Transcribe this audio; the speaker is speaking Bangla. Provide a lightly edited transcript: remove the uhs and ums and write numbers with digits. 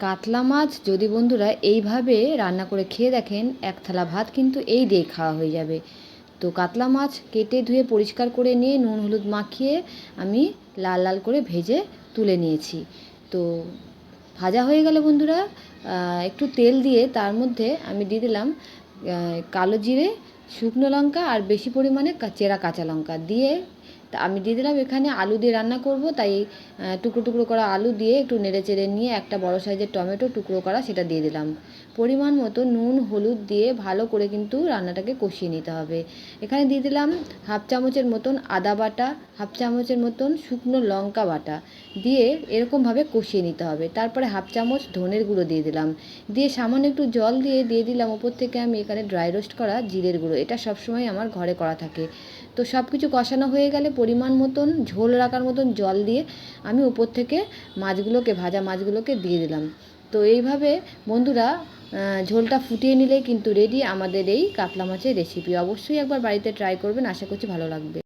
কাতলা মাছ যদি বন্ধুরা এইভাবে রান্না করে খেয়ে দেখেন, এক থালা ভাত কিন্তু এই দিয়ে খাওয়া হয়ে যাবে। তো কাতলা মাছ কেটে ধুয়ে পরিষ্কার করে নিয়ে নুন হলুদ মাখিয়ে আমি লাল লাল করে ভেজে তুলে নিয়েছি। তো ভাজা হয়ে গেলে বন্ধুরা একটু তেল দিয়ে তার মধ্যে আমি দিয়ে দিলাম কালো জিরে, শুকনো লঙ্কা আর বেশি পরিমাণে চেরা কাঁচা লঙ্কা দিয়ে তা আমি দিয়ে দিলাম এখানে আলু দিয়ে রান্না করব, তাই টুকরো টুকরো করা আলু দিয়ে একটু নেড়ে চেড়ে নিয়ে একটা বড় সাইজের টমেটো টুকরো করা সেটা দিয়ে দিলাম। পরিমাণ মতো নুন হলুদ দিয়ে ভালো করে কিন্তু রান্নাটাকে কষিয়ে নিতে হবে। এখানে দিয়ে দিলাম হাফ চামচের মতন আদা বাটা, হাফ চামচের মতন শুকনো লঙ্কা বাটা দিয়ে এরকমভাবে কষিয়ে নিতে হবে। তারপরে হাফ চামচ ধনের গুঁড়ো দিয়ে দিলাম, দিয়ে সামান্য একটু জল দিয়ে দিলাম ওপর থেকে আমি এখানে ড্রাই রোস্ট করা জিরের গুঁড়ো। এটা সবসময় আমার ঘরে করা থাকে। তো সব কিছু কষানো হয়ে গেলে পরিমাণ মতন ঝোল রাখার মতন জল দিয়ে আমি উপর থেকে ভাজা মাছগুলোকে দিয়ে দিলাম। তো এইভাবে বন্ধুরা ঝোলটা ফুটিয়ে নিলেই কিন্তু রেডি আমাদের এই কাতলা মাছের রেসিপি। অবশ্যই একবার বাড়িতে ট্রাই করবেন, আশা করছি ভালো লাগবে।